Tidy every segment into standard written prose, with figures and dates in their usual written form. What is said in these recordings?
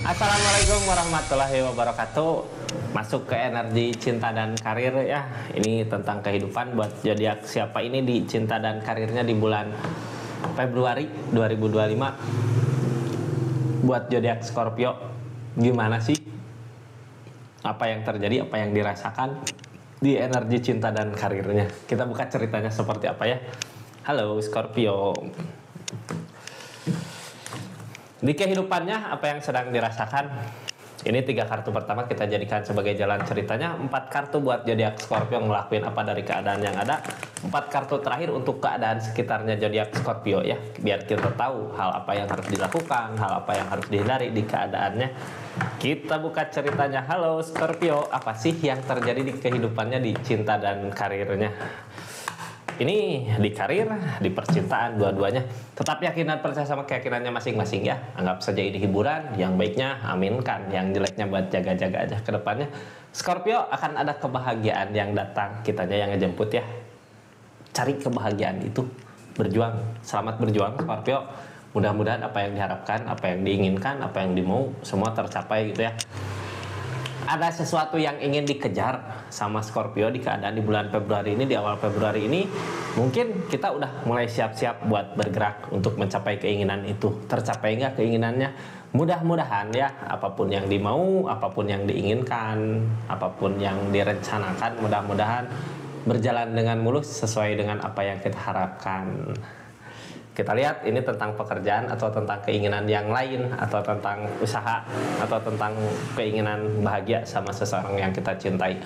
Assalamualaikum warahmatullahi wabarakatuh. Masuk ke energi cinta dan karir ya. Ini tentang kehidupan buat zodiak siapa ini di cinta dan karirnya di bulan Februari 2025. Buat zodiak Scorpio, gimana sih? Apa yang terjadi, apa yang dirasakan di energi cinta dan karirnya? Kita buka ceritanya seperti apa ya. Halo Scorpio. Di kehidupannya apa yang sedang dirasakan? Ini 3 kartu pertama kita jadikan sebagai jalan ceritanya. 4 kartu buat zodiak Scorpio ngelakuin apa dari keadaan yang ada. 4 kartu terakhir untuk keadaan sekitarnya zodiak Scorpio ya. Biar kita tahu hal apa yang harus dilakukan, hal apa yang harus dihindari di keadaannya. Kita buka ceritanya. Halo Scorpio, apa sih yang terjadi di kehidupannya di cinta dan karirnya? Ini di karir, di percintaan, dua-duanya. Tetap yakin dan percaya sama keyakinannya masing-masing ya. Anggap saja ini hiburan, yang baiknya aminkan, yang jeleknya buat jaga-jaga aja ke depannya. Scorpio, akan ada kebahagiaan yang datang, kitanya yang ngejemput ya. Cari kebahagiaan itu, berjuang. Selamat berjuang Scorpio. Mudah-mudahan apa yang diharapkan, apa yang diinginkan, apa yang dimau, semua tercapai gitu ya. Ada sesuatu yang ingin dikejar sama Scorpio di keadaan di bulan Februari ini, di awal Februari ini. Mungkin kita udah mulai siap-siap buat bergerak untuk mencapai keinginan itu. Tercapai nggak keinginannya? Mudah-mudahan ya, apapun yang dimau, apapun yang diinginkan, apapun yang direncanakan, mudah-mudahan berjalan dengan mulus sesuai dengan apa yang kita harapkan. Kita lihat ini tentang pekerjaan atau tentang keinginan yang lain, atau tentang usaha, atau tentang keinginan bahagia sama seseorang yang kita cintai.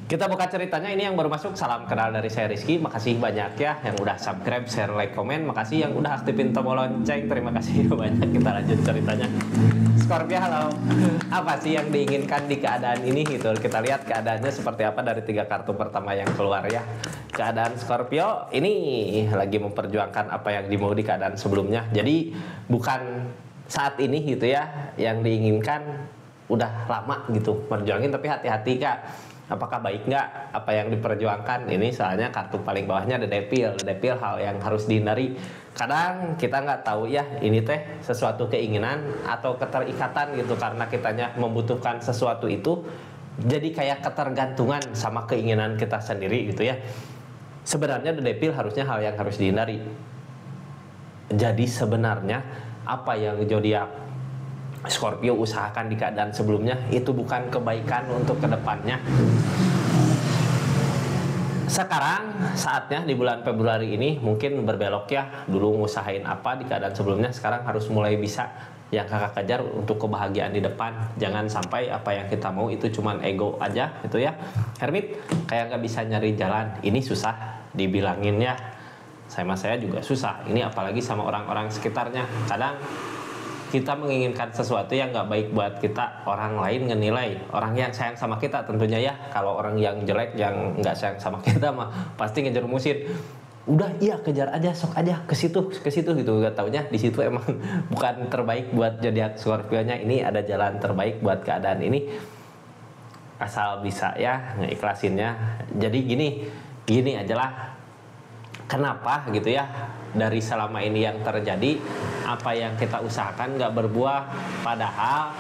Kita buka ceritanya. Ini yang baru masuk, salam kenal dari saya Rizky. Makasih banyak ya yang udah subscribe, share, like, komen. Makasih yang udah aktifin tombol lonceng. Terima kasih banyak. Kita lanjut ceritanya. Scorpio, halo. Apa sih yang diinginkan di keadaan ini gitu? Kita lihat keadaannya seperti apa dari 3 kartu pertama yang keluar ya. Keadaan Scorpio ini lagi memperjuangkan apa yang dimau di keadaan sebelumnya. Jadi bukan saat ini gitu ya yang diinginkan, udah lama gitu perjuangin, tapi hati-hati Kak. Apakah baik nggak apa yang diperjuangkan ini? Soalnya kartu paling bawahnya ada Devil. Devil, hal yang harus dihindari. Kadang kita nggak tahu ya ini teh sesuatu keinginan atau keterikatan gitu, karena kitanya membutuhkan sesuatu itu, jadi kayak ketergantungan sama keinginan kita sendiri gitu ya. Sebenarnya The Devil harusnya hal yang harus dihindari. Jadi sebenarnya apa yang zodiak Scorpio usahakan di keadaan sebelumnya itu bukan kebaikan untuk kedepannya. Sekarang saatnya di bulan Februari ini mungkin berbelok ya. Dulu ngusahain apa di keadaan sebelumnya, sekarang harus mulai bisa yang kakak kejar untuk kebahagiaan di depan. Jangan sampai apa yang kita mau itu cuman ego aja gitu ya. Hermit, kayak nggak bisa nyari jalan. Ini susah dibilangin ya. Saya juga susah. Ini apalagi sama orang-orang sekitarnya. Kadang kita menginginkan sesuatu yang nggak baik buat kita, orang lain ngenilai, orang yang sayang sama kita tentunya ya. Kalau orang yang jelek, yang nggak sayang sama kita mah pasti ngejerumusin. Udah iya kejar aja, sok aja ke situ gitu. Gak taunya di situ emang bukan terbaik buat zodiak Scorpio-nya. Ini ada jalan terbaik buat keadaan ini, asal bisa ya ngeiklasinnya. Jadi gini aja lah. Kenapa gitu ya, dari selama ini yang terjadi, apa yang kita usahakan nggak berbuah, padahal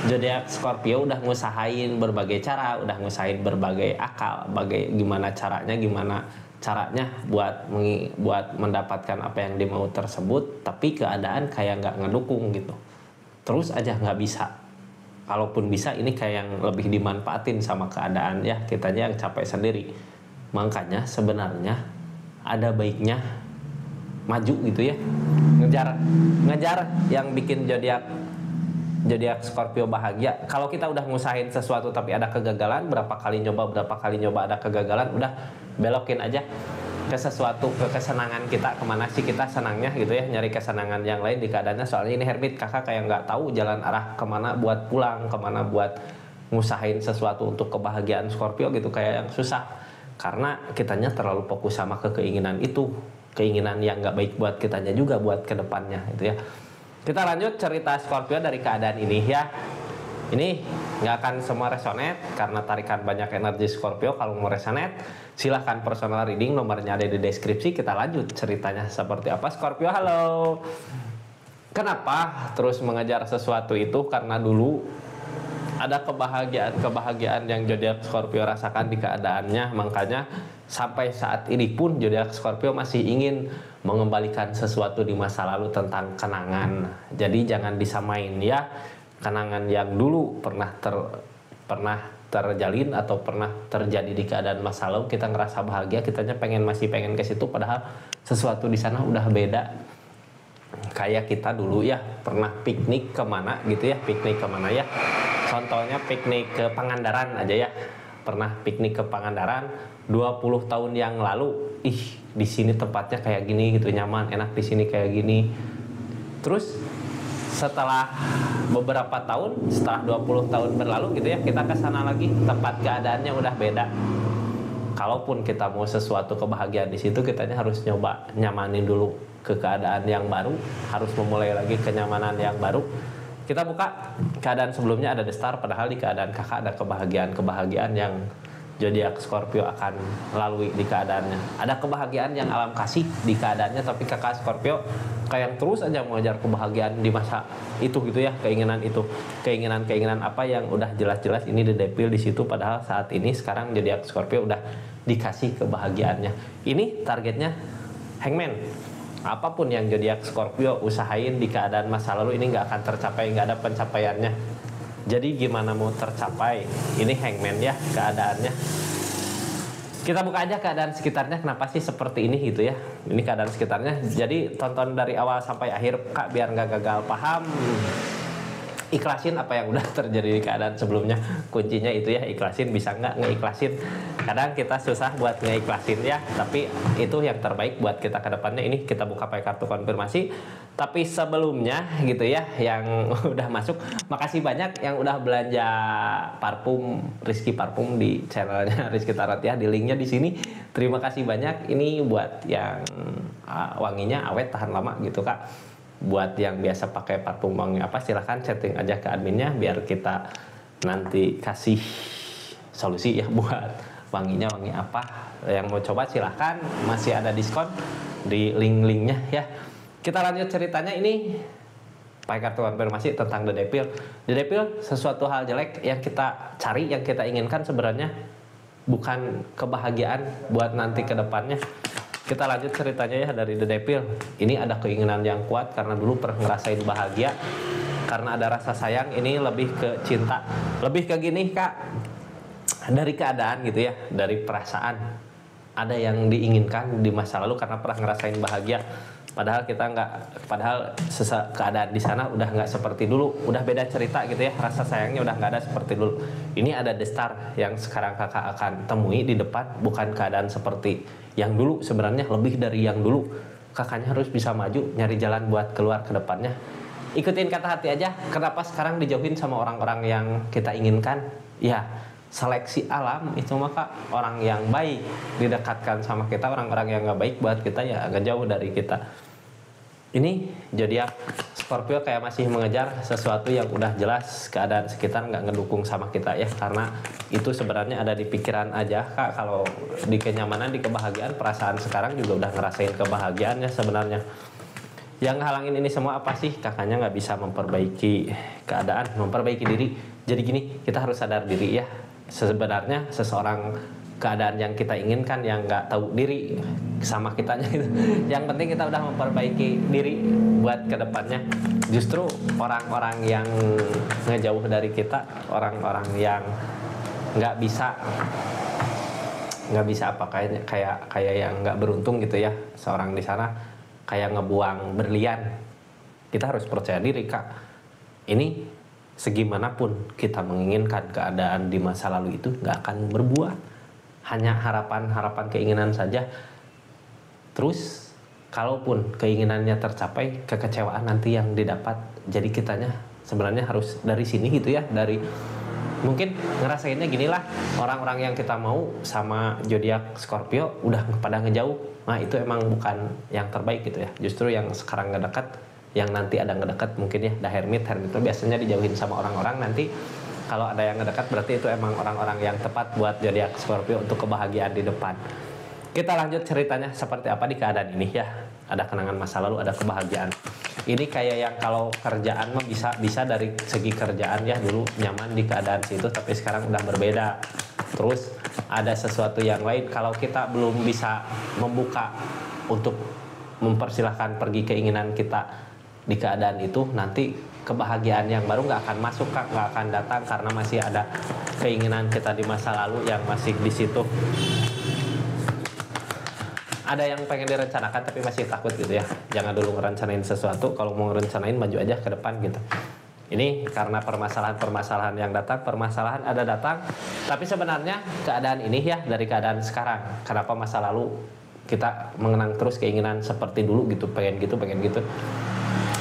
zodiak Scorpio udah ngusahain berbagai cara, udah ngusahain berbagai akal, gimana caranya buat mendapatkan apa yang dimau tersebut, tapi keadaan kayak nggak ngedukung gitu, terus aja nggak bisa. Kalaupun bisa, ini kayak yang lebih dimanfaatin sama keadaan ya, kitanya yang capek sendiri. Makanya sebenarnya ada baiknya maju gitu ya, ngejar yang bikin zodiak Scorpio bahagia. Kalau kita udah ngusahain sesuatu tapi ada kegagalan, berapa kali nyoba ada kegagalan, udah belokin aja ke sesuatu, ke kesenangan kita. Kemana sih kita senangnya gitu ya, nyari kesenangan yang lain di keadaannya. Soalnya ini Hermit, kakak kayak nggak tahu jalan arah kemana buat pulang, kemana buat ngusahain sesuatu untuk kebahagiaan Scorpio gitu, kayak yang susah. Karena kitanya terlalu fokus sama keinginan itu, keinginan yang nggak baik buat kitanya juga buat kedepannya gitu ya. Kita lanjut cerita Scorpio dari keadaan ini ya. Ini nggak akan semua resonate karena tarikan banyak energi Scorpio. Kalau mau resonate silahkan personal reading, nomornya ada di deskripsi. Kita lanjut ceritanya seperti apa. Scorpio, halo. Kenapa terus mengejar sesuatu itu? Karena dulu ada kebahagiaan yang zodiak Scorpio rasakan di keadaannya, makanya sampai saat ini pun zodiak Scorpio masih ingin mengembalikan sesuatu di masa lalu tentang kenangan. Jadi jangan disamain ya, kenangan yang dulu pernah terjalin atau pernah terjadi di keadaan masa lalu, kita ngerasa bahagia, kitanya masih pengen ke situ, padahal sesuatu di sana udah beda. Kayak kita dulu ya pernah piknik kemana gitu ya, piknik kemana ya, contohnya piknik ke Pangandaran aja ya, pernah piknik ke Pangandaran 20 tahun yang lalu, di sini tempatnya kayak gini gitu, nyaman, enak di sini kayak gini. Terus setelah beberapa tahun, setelah 20 tahun berlalu gitu ya, kita ke sana lagi, tempat keadaannya udah beda. Kalaupun kita mau sesuatu kebahagiaan di situ, kitanya harus nyoba nyamanin dulu ke keadaan yang baru, harus memulai lagi kenyamanan yang baru. Kita buka keadaan sebelumnya ada The Star, padahal di keadaan kakak ada kebahagiaan yang zodiak Scorpio akan lalui di keadaannya. Ada kebahagiaan yang alam kasih di keadaannya, tapi kakak Scorpio kayak terus aja mengejar kebahagiaan di masa itu gitu ya, keinginan apa yang udah jelas-jelas ini didepil di situ, padahal saat ini sekarang zodiak Scorpio udah dikasih kebahagiaannya. Ini targetnya Hangman. Apapun yang zodiak Scorpio usahain di keadaan masa lalu ini nggak akan tercapai, nggak ada pencapaiannya. Jadi gimana mau tercapai? Ini Hangman ya keadaannya. Kita buka aja keadaan sekitarnya, kenapa sih seperti ini gitu ya. Ini keadaan sekitarnya, jadi tonton dari awal sampai akhir Kak, biar nggak gagal paham. Ikhlasin apa yang udah terjadi di keadaan sebelumnya, kuncinya itu ya, ikhlasin. Bisa nggak ngeikhlasin? Kadang kita susah buat ngeikhlasin ya, tapi itu yang terbaik buat kita ke depannya. Ini kita buka pakai kartu konfirmasi. Tapi sebelumnya gitu ya, yang udah masuk, makasih banyak yang udah belanja parfum Rizky Parfum di channelnya Rizky Tarot ya, di linknya di sini. Terima kasih banyak. Ini buat yang wanginya awet tahan lama gitu Kak. Buat yang biasa pakai parfum wangi apa, silahkan chatting aja ke adminnya, biar kita nanti kasih solusi ya buat wanginya wangi apa. Yang mau coba silahkan, masih ada diskon di link-linknya ya. Kita lanjut ceritanya. Ini pakai kartu konfirmasi tentang The Devil. The Devil sesuatu hal jelek yang kita cari, yang kita inginkan sebenarnya bukan kebahagiaan buat nanti ke depannya. Kita lanjut ceritanya ya dari The Devil. Ini ada keinginan yang kuat karena dulu pernah ngerasain bahagia, karena ada rasa sayang. Ini lebih ke cinta, lebih ke gini Kak, dari keadaan gitu ya, dari perasaan. Ada yang diinginkan di masa lalu karena pernah ngerasain bahagia, padahal kita nggak, padahal keadaan di sana udah nggak seperti dulu, udah beda cerita gitu ya, rasa sayangnya udah nggak ada seperti dulu. Ini ada The Star yang sekarang kakak akan temui di depan, bukan keadaan seperti yang dulu, sebenarnya lebih dari yang dulu. Kakaknya harus bisa maju, nyari jalan buat keluar ke depannya. Ikutin kata hati aja. Kenapa sekarang dijauhin sama orang-orang yang kita inginkan? Ya, seleksi alam itu maka orang yang baik didekatkan sama kita, orang-orang yang nggak baik buat kita ya agak jauh dari kita. Ini zodiak Scorpio kayak masih mengejar sesuatu yang udah jelas keadaan sekitar nggak ngedukung sama kita ya, karena itu sebenarnya ada di pikiran aja Kak. Kalau di kenyamanan, di kebahagiaan, perasaan sekarang juga udah ngerasain kebahagiaannya sebenarnya. Yang ngehalangin ini semua apa sih? Kakaknya nggak bisa memperbaiki keadaan, memperbaiki diri. Jadi gini, kita harus sadar diri ya. Sebenarnya seseorang, keadaan yang kita inginkan, yang nggak tahu diri sama kitanya gitu. Yang penting kita udah memperbaiki diri buat kedepannya. Justru orang-orang yang ngejauh dari kita, orang-orang yang nggak bisa apa, kayak yang nggak beruntung gitu ya, seorang di sana kayak ngebuang berlian. Kita harus percaya diri Kak. Ini segimanapun kita menginginkan keadaan di masa lalu itu nggak akan berbuah, hanya harapan-harapan keinginan saja. Terus kalaupun keinginannya tercapai, kekecewaan nanti yang didapat. Jadi kitanya sebenarnya harus dari sini gitu ya, dari mungkin ngerasainnya gini lah, orang-orang yang kita mau sama zodiak Scorpio udah pada ngejauh. Nah itu emang bukan yang terbaik gitu ya. Justru yang sekarang ngedekat, yang nanti ada ngedekat mungkin ya, The Hermit itu biasanya dijauhin sama orang-orang. Nanti kalau ada yang ngedekat berarti itu emang orang-orang yang tepat buat zodiak Scorpio untuk kebahagiaan di depan. Kita lanjut ceritanya seperti apa di keadaan ini ya. Ada kenangan masa lalu, ada kebahagiaan. Ini kayak yang kalau kerjaan mah bisa dari segi kerjaan ya, dulu nyaman di keadaan situ tapi sekarang udah berbeda. Terus ada sesuatu yang lain, kalau kita belum bisa membuka untuk mempersilahkan pergi keinginan kita di keadaan itu, nanti kebahagiaan yang baru nggak akan masuk, nggak akan datang karena masih ada keinginan kita di masa lalu yang masih di situ. Ada yang pengen direncanakan tapi masih takut gitu ya. Jangan dulu ngerencanain sesuatu, kalau mau ngerencanain maju aja ke depan gitu. Ini karena permasalahan-permasalahan yang datang, permasalahan ada datang, tapi sebenarnya keadaan ini ya dari keadaan sekarang. Kenapa masa lalu kita mengenang terus keinginan seperti dulu gitu, pengen gitu, pengen gitu.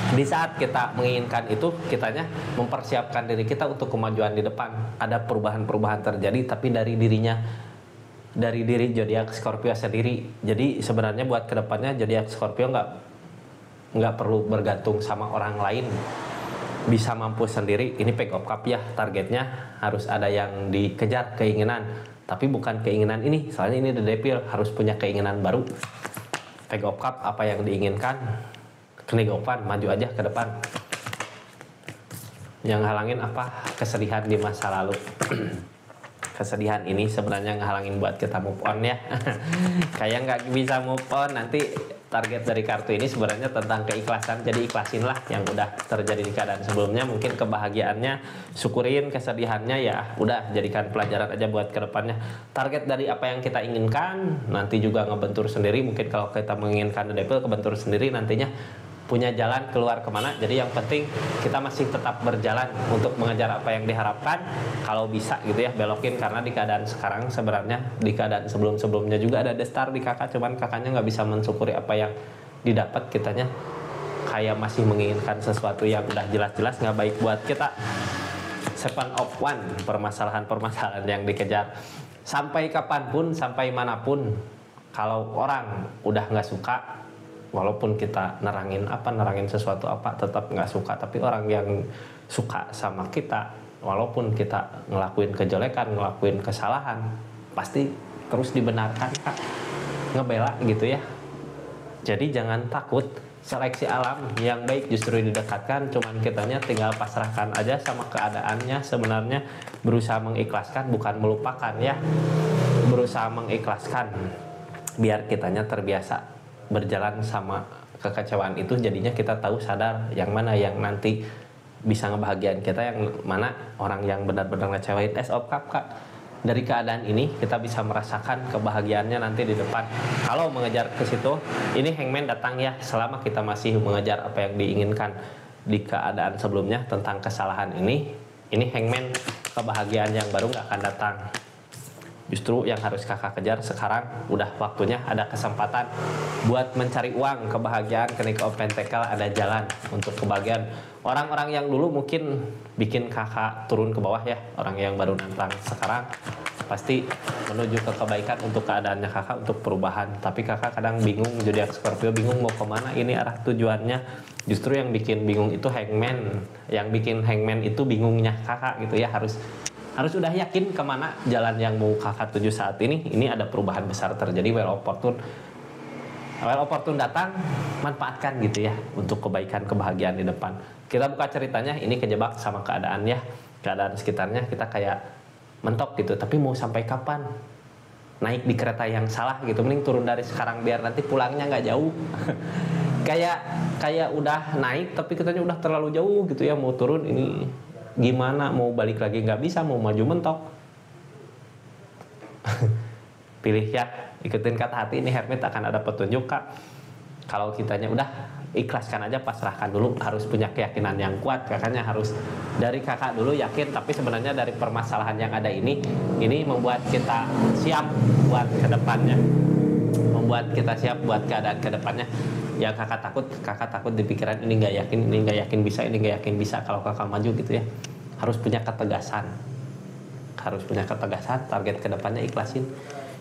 Di saat kita menginginkan itu, kitanya mempersiapkan diri kita untuk kemajuan di depan. Ada perubahan-perubahan terjadi, tapi dari dirinya, dari diri zodiak Scorpio sendiri. Jadi sebenarnya buat kedepannya zodiak Scorpio nggak perlu bergantung sama orang lain, bisa mampu sendiri. Ini Page of Cup ya, targetnya harus ada yang dikejar, keinginan, tapi bukan keinginan ini, soalnya ini The Devil, harus punya keinginan baru. Page of Cup, apa yang diinginkan, kenegopan, maju aja ke depan. Yang halangin apa? Kesedihan di masa lalu. Kesedihan ini sebenarnya ngehalangin buat kita move on ya. Kayak nggak bisa move on. Nanti target dari kartu ini sebenarnya tentang keikhlasan. Jadi ikhlasin lah yang udah terjadi di keadaan sebelumnya. Mungkin kebahagiaannya syukurin, kesedihannya ya udah jadikan pelajaran aja buat kedepannya. Target dari apa yang kita inginkan nanti juga ngebentur sendiri. Mungkin kalau kita menginginkan The Devil, kebentur sendiri nantinya punya jalan keluar kemana. Jadi yang penting kita masih tetap berjalan untuk mengejar apa yang diharapkan. Kalau bisa gitu ya, belokin, karena di keadaan sekarang sebenarnya, di keadaan sebelum-sebelumnya juga ada The Star di kakak, cuman kakaknya nggak bisa mensyukuri apa yang didapat. Kitanya kayak masih menginginkan sesuatu yang udah jelas-jelas nggak baik buat kita. Seven of One, permasalahan-permasalahan yang dikejar sampai kapanpun, sampai manapun. Kalau orang udah nggak suka, walaupun kita nerangin sesuatu apa, tetap nggak suka. Tapi orang yang suka sama kita, walaupun kita ngelakuin kejelekan, ngelakuin kesalahan, pasti terus dibenarkan, Kak. Ngebela gitu ya. Jadi jangan takut, seleksi alam yang baik justru didekatkan. Cuman kitanya tinggal pasrahkan aja sama keadaannya. Sebenarnya berusaha mengikhlaskan, bukan melupakan ya. Berusaha mengikhlaskan biar kitanya terbiasa berjalan sama kekecewaan itu. Jadinya kita tahu, sadar yang mana yang nanti bisa ngebahagiain kita, yang mana orang yang benar-benar ngecewain. Ace of Cup, Kak. Dari keadaan ini kita bisa merasakan kebahagiaannya nanti di depan. Kalau mengejar ke situ, ini Hangman datang ya, selama kita masih mengejar apa yang diinginkan di keadaan sebelumnya tentang kesalahan ini Hangman, kebahagiaan yang baru nggak akan datang. Justru yang harus kakak kejar sekarang, udah waktunya, ada kesempatan buat mencari uang, kebahagiaan. Kenik of Pentacle, ada jalan untuk kebahagiaan. Orang-orang yang dulu mungkin bikin kakak turun ke bawah ya, orang yang baru nantang sekarang pasti menuju ke kebaikan untuk keadaannya kakak, untuk perubahan. Tapi kakak kadang bingung, zodiak Scorpio bingung mau kemana, ini arah tujuannya. Justru yang bikin bingung itu Hangman. Yang bikin Hangman itu bingungnya kakak gitu ya, harus udah yakin kemana jalan yang mau kakak tuju saat ini. Ini ada perubahan besar terjadi, well opportune datang, manfaatkan gitu ya untuk kebaikan, kebahagiaan di depan. Kita buka ceritanya, ini kejebak sama keadaannya, keadaan sekitarnya, kita kayak mentok gitu, tapi mau sampai kapan? Naik di kereta yang salah gitu, mending turun dari sekarang biar nanti pulangnya nggak jauh. kayak udah naik tapi kitanya udah terlalu jauh gitu ya, mau turun ini gimana, mau balik lagi nggak bisa, mau maju mentok. Pilih ya, ikutin kata hati. Ini Hermit akan ada petunjuk, Kak. Kalau kitanya udah ikhlaskan aja, pasrahkan dulu. Harus punya keyakinan yang kuat, kakaknya harus dari kakak dulu yakin. Tapi sebenarnya dari permasalahan yang ada ini membuat kita siap buat kedepannya, membuat kita siap buat keadaan kedepannya. Yang kakak takut di pikiran, ini nggak yakin bisa, ini nggak yakin bisa. Kalau kakak maju gitu ya, harus punya ketegasan, target kedepannya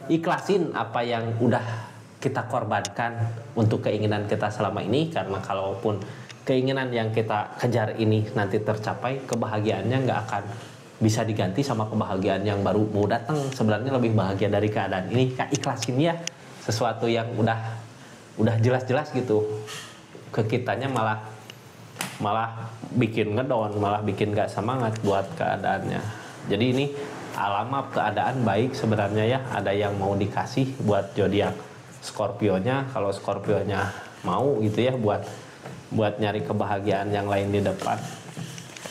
ikhlasin apa yang udah kita korbankan untuk keinginan kita selama ini. Karena kalaupun keinginan yang kita kejar ini nanti tercapai, kebahagiaannya nggak akan bisa diganti sama kebahagiaan yang baru mau datang. Sebenarnya lebih bahagia dari keadaan ini, Kak. Ikhlasin ya, sesuatu yang udah jelas-jelas gitu ke kitanya malah malah bikin ngedown, malah bikin gak semangat buat keadaannya. Jadi ini alamat keadaan baik sebenarnya ya. Ada yang mau dikasih buat zodiak Scorpio-nya, kalau Scorpio-nya mau gitu ya buat nyari kebahagiaan yang lain di depan.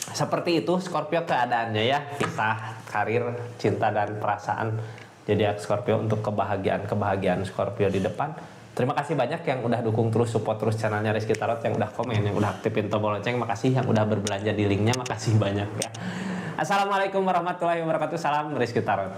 Seperti itu Scorpio keadaannya ya, kisah, karir, cinta dan perasaan zodiak Scorpio untuk kebahagiaan Scorpio di depan. Terima kasih banyak yang udah dukung terus, support terus channelnya Rizky Tarot, yang udah komen, yang udah aktifin tombol lonceng, makasih, yang udah berbelanja di linknya, makasih banyak ya. Assalamualaikum warahmatullahi wabarakatuh, salam Rizky Tarot.